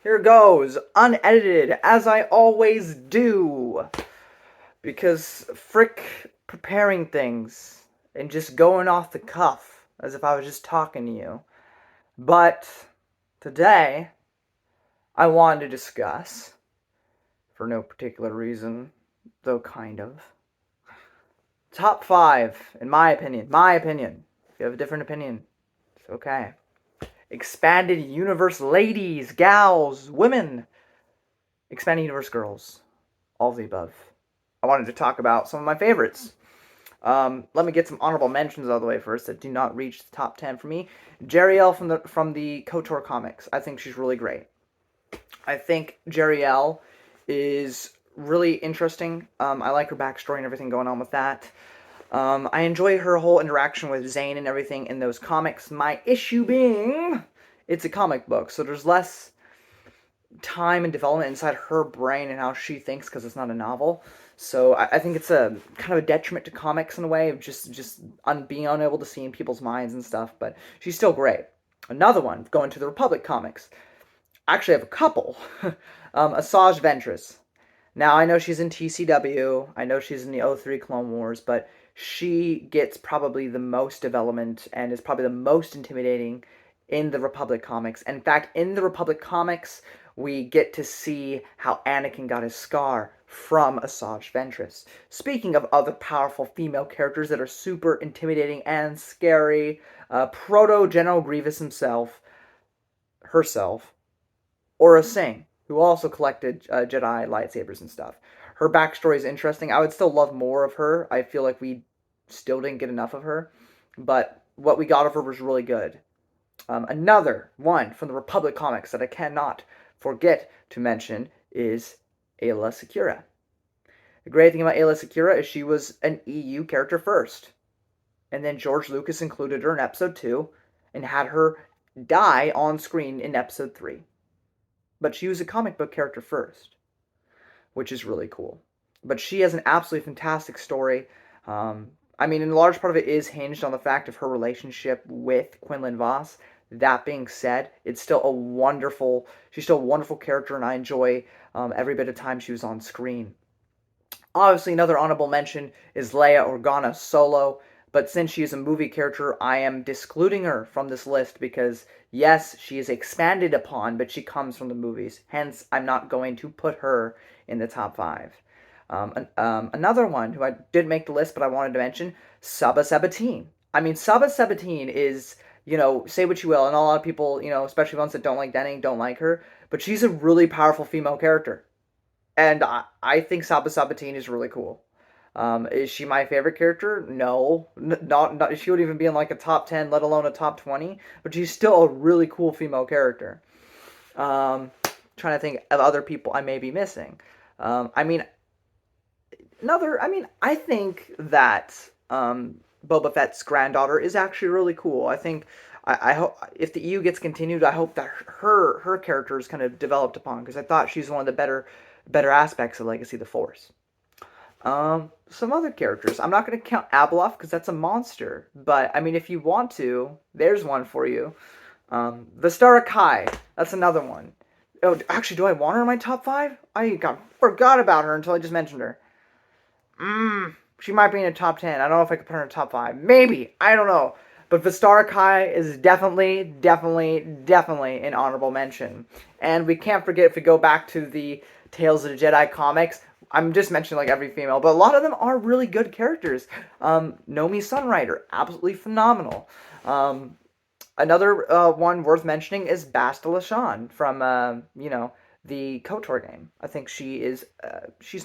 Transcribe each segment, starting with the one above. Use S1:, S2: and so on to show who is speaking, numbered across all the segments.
S1: Here goes, unedited, as I always do. Because frick preparing things and just going off the cuff as if I was just talking to you. But today, I wanted to discuss, for no particular reason, though kind of, top 5, in my opinion. My opinion. If you have a different opinion, it's okay. Expanded universe ladies, gals, women, expanded universe girls, all of the above. I wanted to talk about some of my favorites. Let me get some honorable mentions out of the way first that do not reach the top 10 for me. Jeriel from the KOTOR comics. I think she's really great. I think Jeriel is really interesting. I like her backstory and everything going on with that. I enjoy her whole interaction with Zane and everything in those comics. My issue being, it's a comic book, so there's less time and development inside her brain and how she thinks because it's not a novel. So I think it's a kind of a detriment to comics in a way of just being unable to see in people's minds and stuff. But she's still great. Another one, going to the Republic comics. I actually have a couple. Asajj Ventress. Now I know she's in TCW. I know she's in the '03 Clone Wars, but she gets probably the most development and is probably the most intimidating in the Republic comics. In fact, in the Republic comics, we get to see how Anakin got his scar from Asajj Ventress. Speaking of other powerful female characters that are super intimidating and scary, Proto General Grievous herself, Aura Singh, who also collected Jedi lightsabers and stuff. Her backstory is interesting. I would still love more of her. I feel like we still didn't get enough of her, but what we got of her was really good. Another one from the Republic comics that I cannot forget to mention is Aayla Secura. The great thing about Aayla Secura is she was an EU character first, and then George Lucas included her in Episode 2 and had her die on screen in Episode 3. But she was a comic book character first, which is really cool. But she has an absolutely fantastic story. I mean, in large part of it is hinged on the fact of her relationship with Quinlan Voss. That being said, she's still a wonderful character, and I enjoy every bit of time she was on screen. Obviously, another honorable mention is Leia Organa Solo, but since she is a movie character, I am discluding her from this list because, yes, she is expanded upon, but she comes from the movies. Hence, I'm not going to put her in the top 5. Another one who I did make the list, but I wanted to mention, Saba Sabatine. I mean, Saba Sabatine is, say what you will, and a lot of people, especially ones that don't like Denning, don't like her, but she's a really powerful female character. And I think Saba Sabatine is really cool. Is she my favorite character? No, not. She would even be in like a top 10, let alone a top 20. But she's still a really cool female character. Trying to think of other people I may be missing. I mean, I think that Boba Fett's granddaughter is actually really cool. I think I hope if the EU gets continued, I hope that her character is kind of developed upon because I thought she's one of the better aspects of Legacy of the Force. Some other characters. I'm not going to count Abeloth because that's a monster. But, I mean, if you want to, there's one for you. Vistara Kai. That's another one. Oh, actually, do I want her in my top 5? Forgot about her until I just mentioned her. She might be in the top 10. I don't know if I could put her in the top 5. Maybe. I don't know. But Vistara Kai is definitely an honorable mention. And we can't forget, if we go back to the Tales of the Jedi comics, I'm just mentioning like every female, but a lot of them are really good characters. Nomi Sunrider, absolutely phenomenal. Another one worth mentioning is Bastila Shan from, the KOTOR game. I think she's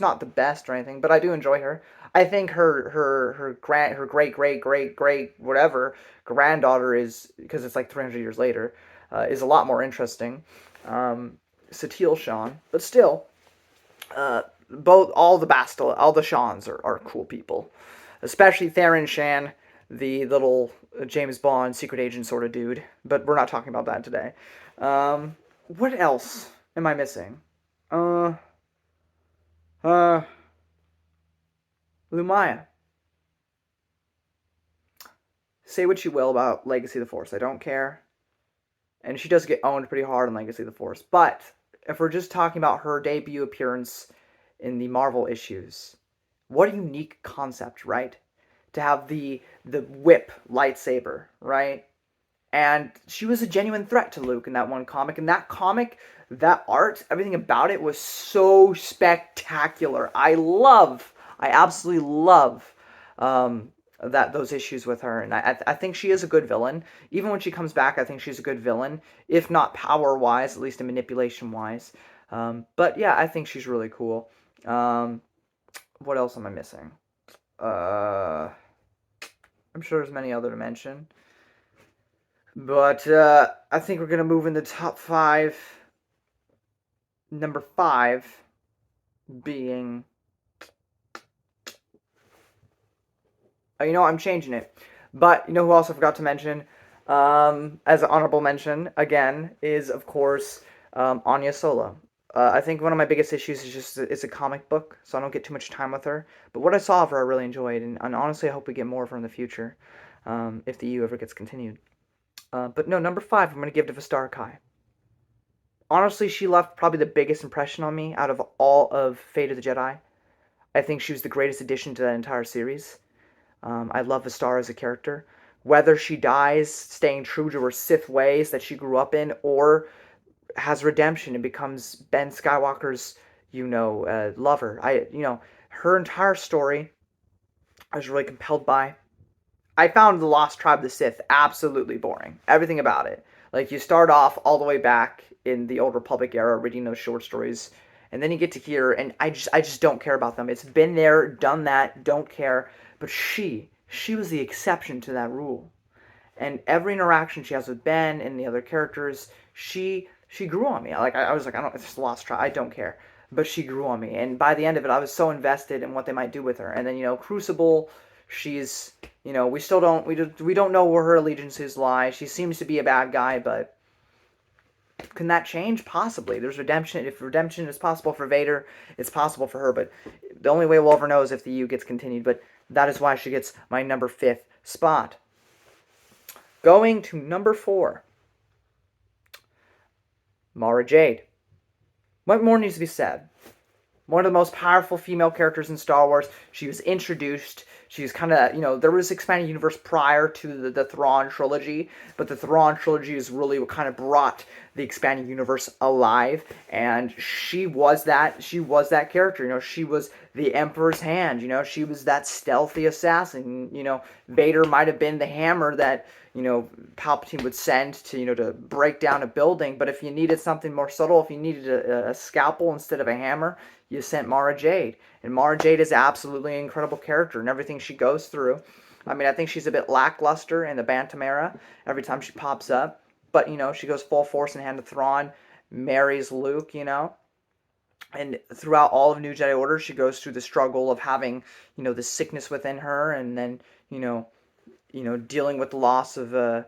S1: not the best or anything, but I do enjoy her. I think her great whatever granddaughter is, because it's like 300 years later, is a lot more interesting. Satele Shan, but still, all the Shans are cool people, especially Theron Shan, the little James Bond secret agent sort of dude. But we're not talking about that today. What else am I missing? Uh, uh, Lumaya. Say what you will about Legacy of the Force, I don't care. And she does get owned pretty hard in Legacy of the Force, but if we're just talking about her debut appearance in the Marvel issues, what a unique concept, right? To have the whip lightsaber, right? And she was a genuine threat to Luke in that one comic. And that comic, that art, everything about it was so spectacular. I absolutely love that those issues with her, and I think she is a good villain. Even when she comes back, I think she's a good villain, if not power wise, at least in manipulation wise. But yeah, I think she's really cool. Um, what else am I missing? Uh, I'm sure there's many other to mention. But I think we're gonna move in the top five. Number five being, oh, you know what, I'm changing it. But you know who else I forgot to mention, as an honorable mention again, is of course Anya Solo. I think one of my biggest issues is just it's a comic book, so I don't get too much time with her. But what I saw of her, I really enjoyed, and honestly, I hope we get more of her in the future, if the EU ever gets continued. But no, number five, I'm gonna give to Vistar Kai. Honestly, she left probably the biggest impression on me out of all of Fate of the Jedi. I think she was the greatest addition to that entire series. I love Vestar as a character. Whether she dies staying true to her Sith ways that she grew up in, or has redemption and becomes Ben Skywalker's, lover. Her entire story I was really compelled by. I found The Lost Tribe of the Sith absolutely boring. Everything about it. Like, you start off all the way back in the Old Republic era reading those short stories, and then you get to here, and I just don't care about them. It's been there, done that, don't care. But she was the exception to that rule. And every interaction she has with Ben and the other characters, she grew on me. Like, I was like, I don't, it's Lost Tribe, I don't care. But she grew on me, and by the end of it, I was so invested in what they might do with her. And then, Crucible, she's, we still don't we don't know where her allegiances lie. She seems to be a bad guy, but can that change? Possibly. There's redemption. If redemption is possible for Vader, it's possible for her. But the only way we'll ever know is if the U gets continued. But that is why she gets my number fifth spot. Going to number four, Mara Jade. What more needs to be said? One of the most powerful female characters in Star Wars. She was introduced. She was kind of, there was expanded universe prior to the Thrawn trilogy, but the Thrawn trilogy is really what kind of brought the expanded universe alive. And she was that. She was that character. She was the Emperor's hand. She was that stealthy assassin. Vader might have been the hammer that Palpatine would send to break down a building. But if you needed something more subtle, if you needed a scalpel instead of a hammer, you sent Mara Jade. And Mara Jade is absolutely an incredible character, and everything she goes through. I mean, I think she's a bit lackluster in the Bantam era every time she pops up. But, she goes full force in Hand of Thrawn, marries Luke, And throughout all of New Jedi Order, she goes through the struggle of having, the sickness within her, and then, dealing with the loss of a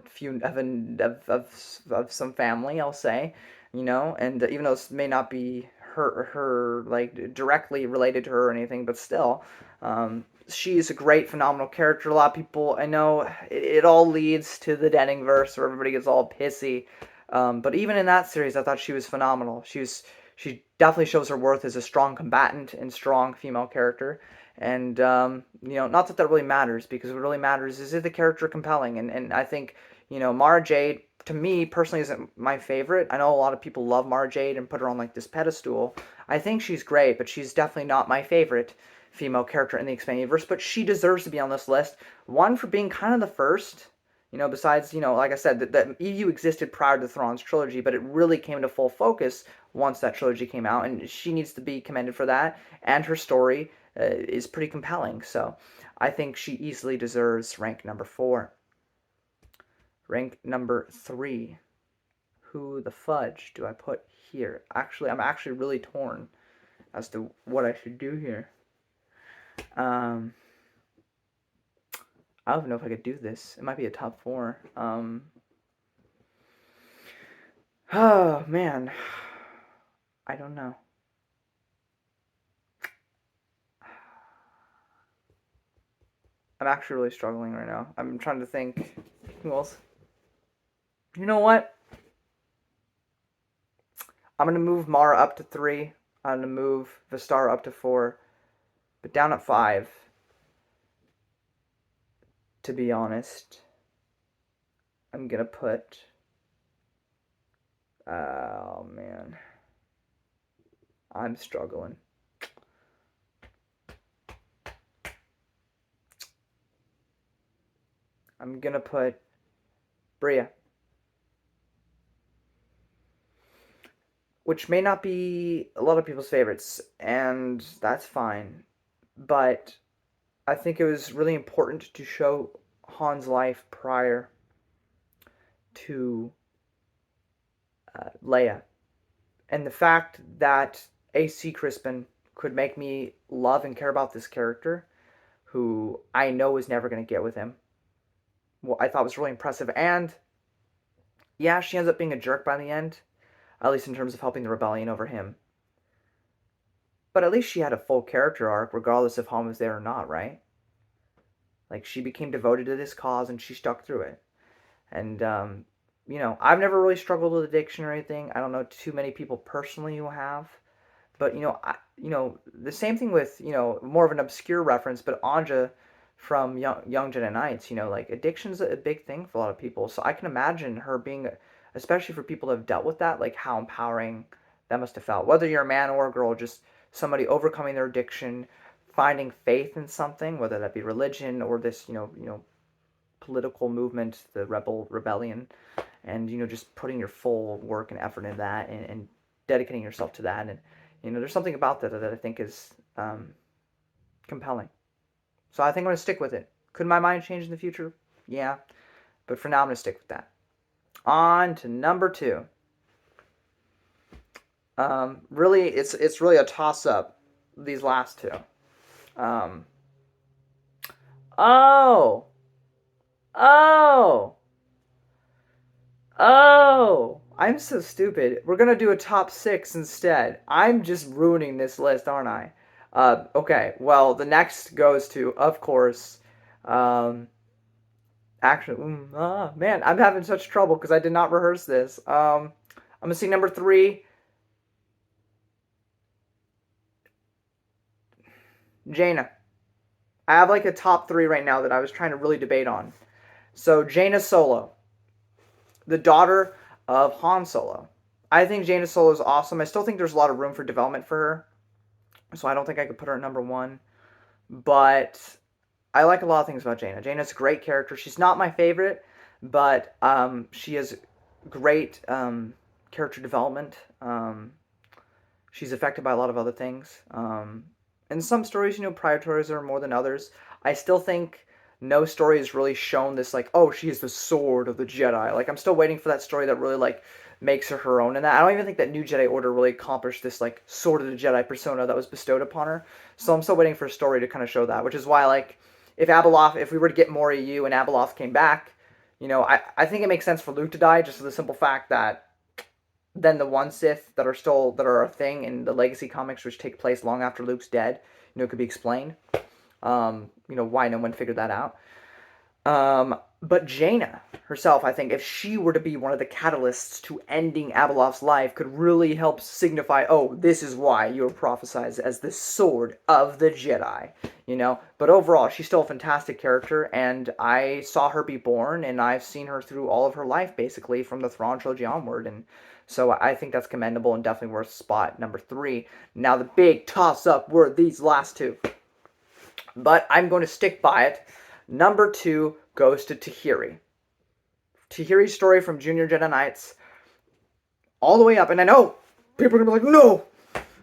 S1: few of some family, I'll say, and even though this may not be her like directly related to her or anything, but still, she's a great, phenomenal character. A lot of people, I know, it all leads to the Denningverse, where everybody gets all pissy, but even in that series, I thought she was phenomenal. She definitely shows her worth as a strong combatant and strong female character. And, not that really matters, because what really matters is the character compelling. And I think, Mara Jade, to me, personally, isn't my favorite. I know a lot of people love Mara Jade and put her on, like, this pedestal. I think she's great, but she's definitely not my favorite female character in the expanded universe. But she deserves to be on this list. One, for being kind of the first. Besides, like I said, the EU existed prior to Thrawn's trilogy, but it really came into full focus once that trilogy came out, and she needs to be commended for that. And her story is pretty compelling, so I think she easily deserves rank number 4. Rank number 3. Who the fudge do I put here? Actually, I'm actually really torn as to what I should do here. I don't even know if I could do this. It might be a top 4. Oh, man. I don't know. I'm actually really struggling right now. I'm trying to think. Who else? You know what? I'm gonna move Mara up to 3. I'm gonna move Vistara up to 4. But down at 5, to be honest, I'm gonna put. Oh man, I'm struggling. I'm gonna put Bria, which may not be a lot of people's favorites, and that's fine. But I think it was really important to show Han's life prior to Leia. And the fact that A.C. Crispin could make me love and care about this character, who I know is never going to get with him, well, I thought was really impressive. And yeah, she ends up being a jerk by the end, at least in terms of helping the rebellion over him. But at least she had a full character arc, regardless if Han was there or not, right? Like, she became devoted to this cause and she stuck through it. And, I've never really struggled with addiction or anything. I don't know too many people personally who have. But, the same thing with, more of an obscure reference, but Anja from Young Jedi Knights, like addiction's a big thing for a lot of people. So I can imagine her being, especially for people that have dealt with that, like how empowering that must have felt. Whether you're a man or a girl, just somebody overcoming their addiction, finding faith in something, whether that be religion or this, political movement, the rebellion, and just putting your full work and effort in that, and dedicating yourself to that, and there's something about that I think is compelling. So I think I'm going to stick with it. Could my mind change in the future? Yeah, but for now I'm going to stick with that. On to number 2. Really, it's really a toss up. These last two. Um, oh, oh. Oh, I'm so stupid. We're gonna do a top 6 instead. I'm just ruining this list, aren't I? Okay, well, the next goes to, of course, um, actually, man, I'm having such trouble because I did not rehearse this. I'm gonna see number 3, Jaina. I have like a top 3 right now that I was trying to really debate on. So, Jaina Solo, the daughter of Han Solo. I think Jaina Solo is awesome. I still think there's a lot of room for development for her, so I don't think I could put her at number 1. But I like a lot of things about Jaina. Jaina's a great character. She's not my favorite, but she has great character development. She's affected by a lot of other things. In some stories, prioritize her more than others. I still think no story has really shown this, like, oh, she is the sword of the Jedi. Like, I'm still waiting for that story that really, like, makes her her own. And I don't even think that New Jedi Order really accomplished this, like, sword of the Jedi persona that was bestowed upon her. So I'm still waiting for a story to kind of show that, which is why, like, if we were to get more EU and Abeloth came back, I think it makes sense for Luke to die, just for the simple fact that then the one Sith that are a thing in the Legacy comics, which take place long after Luke's dead, could be explained. Why no one figured that out. But Jaina herself, I think, if she were to be one of the catalysts to ending Abeloth's life, could really help signify, oh, this is why you were prophesized as the sword of the Jedi, But overall, she's still a fantastic character, and I saw her be born, and I've seen her through all of her life, basically, from the Thrawn trilogy onward, and so I think that's commendable and definitely worth spot number 3. Now, the big toss-up were these last two, but I'm going to stick by it. Number 2 goes to Tahiri. Tahiri's story from Junior Jedi Knights, all the way up, and I know people are going to be like, no,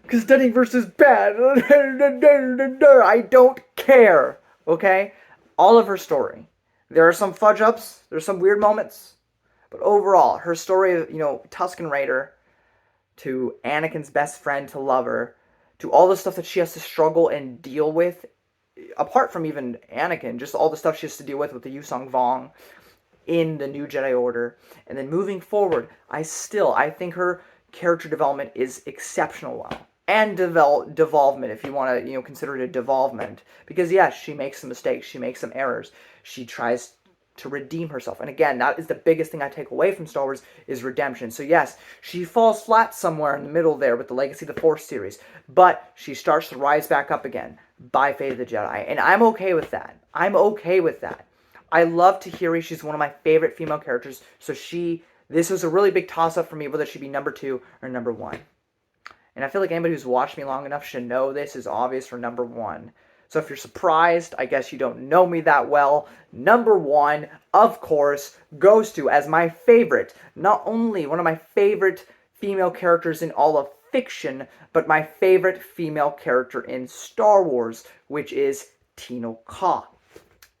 S1: because Denning versus bad. I don't care, okay? All of her story. There are some fudge-ups, there's some weird moments, but overall, her story of, Tusken Raider, to Anakin's best friend to lover, to all the stuff that she has to struggle and deal with, apart from even Anakin, just all the stuff she has to deal with the Yusong Vong in the New Jedi Order, and then moving forward, I think her character development is exceptional well. And devolvement, if you want to, consider it a devolvement. Because, yes, she makes some mistakes. She makes some errors. She tries to redeem herself. And again, that is the biggest thing I take away from Star Wars is redemption. So yes, she falls flat somewhere in the middle there with the Legacy of the Force series, but she starts to rise back up again by Fate of the Jedi, and I'm okay with that. I'm okay with that. I love Tahiri. She's one of my favorite female characters. So this was a really big toss-up for me whether she'd be number 2 or number 1. And I feel like anybody who's watched me long enough should know this is obvious for number 1. So if you're surprised, I guess you don't know me that well. Number 1, of course, goes to, as my favorite, not only one of my favorite female characters in all of fiction, but my favorite female character in Star Wars, which is Tino Ka.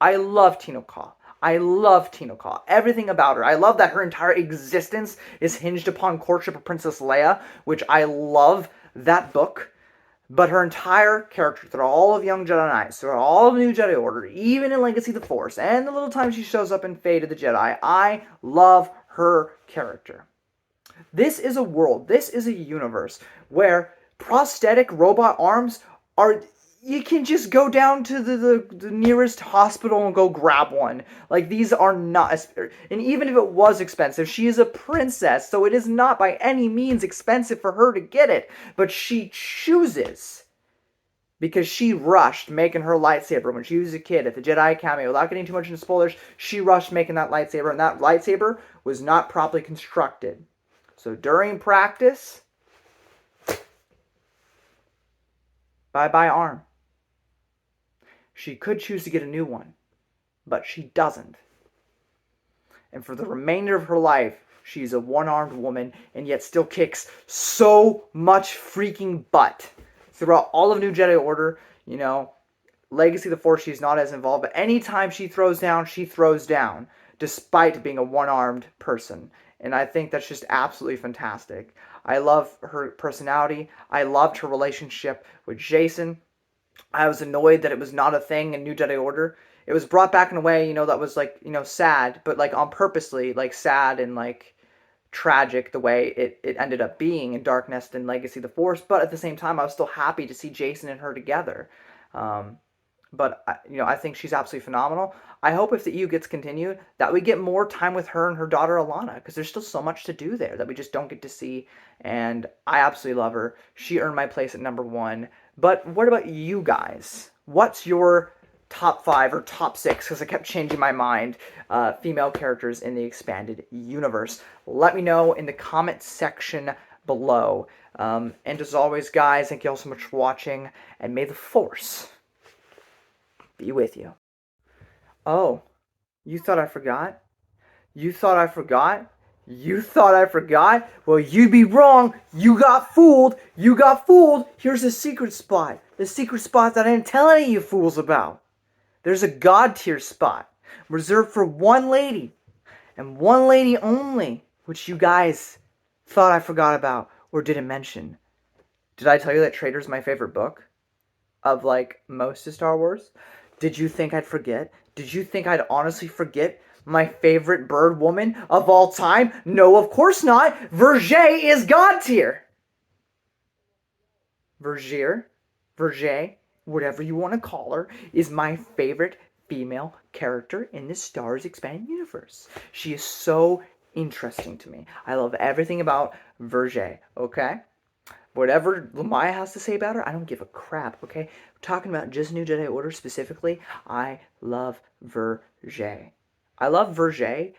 S1: I love Tino Ka. I love Tino Ka. Everything about her. I love that her entire existence is hinged upon courtship of Princess Leia, which I love that book. But her entire character, through all of Young Jedi Knights, through all of the New Jedi Order, even in Legacy of the Force, and the little time she shows up in Fate of the Jedi, I love her character. This is a world, this is a universe where prosthetic robot arms are... You can just go down to the nearest hospital and go grab one. Like, these are not... And even if it was expensive, she is a princess, so it is not by any means expensive for her to get it. But she chooses, because she rushed making her lightsaber when she was a kid at the Jedi Academy. Without getting too much into spoilers, she rushed making that lightsaber, and that lightsaber was not properly constructed. So during practice, bye-bye arm. She could choose to get a new one, but she doesn't. And for the remainder of her life, she's a one-armed woman, and yet still kicks so much freaking butt. Throughout all of New Jedi Order, you know, Legacy of the Force, she's not as involved, but anytime she throws down, despite being a one-armed person. And I think that's just absolutely fantastic. I love her personality. I loved her relationship with Jason. I was annoyed that it was not a thing in New Jedi Order. It was brought back in a way, you know, that was, like, you know, sad, but, like, on purposely, like, sad and, like, tragic the way it ended up being in Dark Nest and Legacy of the Force, but at the same time, I was still happy to see Jason and her together. But, you know, I think she's absolutely phenomenal. I hope if the EU gets continued, that we get more time with her and her daughter Alana, because there's still so much to do there that we just don't get to see, and I absolutely love her. She earned my place at number 1. But what about you guys? What's your top 5 or top 6, because I kept changing my mind, female characters in the expanded universe? Let me know in the comment section below. And as always, guys, thank you all so much for watching, and may the Force be with you. Oh, you thought I forgot? You thought I forgot? You thought I forgot? Well, you'd be wrong. You got fooled. You got fooled. Here's the secret spot. The secret spot that I didn't tell any of you fools about. There's a God tier spot reserved for one lady, and one lady only, which you guys thought I forgot about or didn't mention. Did I tell you that Traitor's my favorite book of, like, most of Star Wars? Did you think I'd forget? Did you think I'd honestly forget my favorite bird woman of all time? No, of course not. Vergé is God tier. Vergé, whatever you want to call her, is my favorite female character in the Star Wars Expanded Universe. She is so interesting to me. I love everything about Vergé, okay? Whatever Lamaya has to say about her, I don't give a crap, okay? Talking about just New Jedi Order specifically, I love Vergé. I love Vergé,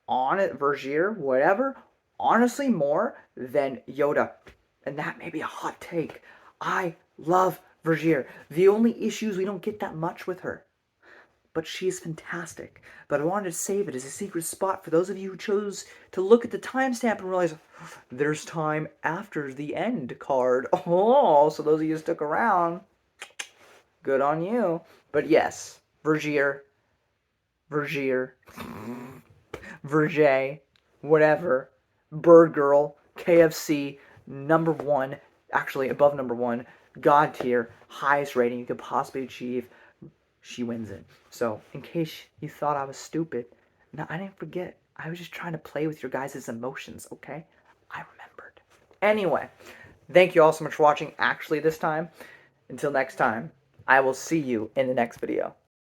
S1: Vergir, whatever, honestly more than Yoda. And that may be a hot take. I love Vergir. The only issue is we don't get that much with her. But she is fantastic. But I wanted to save it as a secret spot for those of you who chose to look at the timestamp and realize there's time after the end card. Oh, so those of you who stuck around, good on you. But yes, Vergé, whatever, Bird Girl, KFC, number 1, actually above number 1, God tier, highest rating you could possibly achieve. She wins it. So, in case you thought I was stupid, no, I didn't forget. I was just trying to play with your guys' emotions, okay? I remembered. Anyway, thank you all so much for watching, actually, this time. Until next time, I will see you in the next video.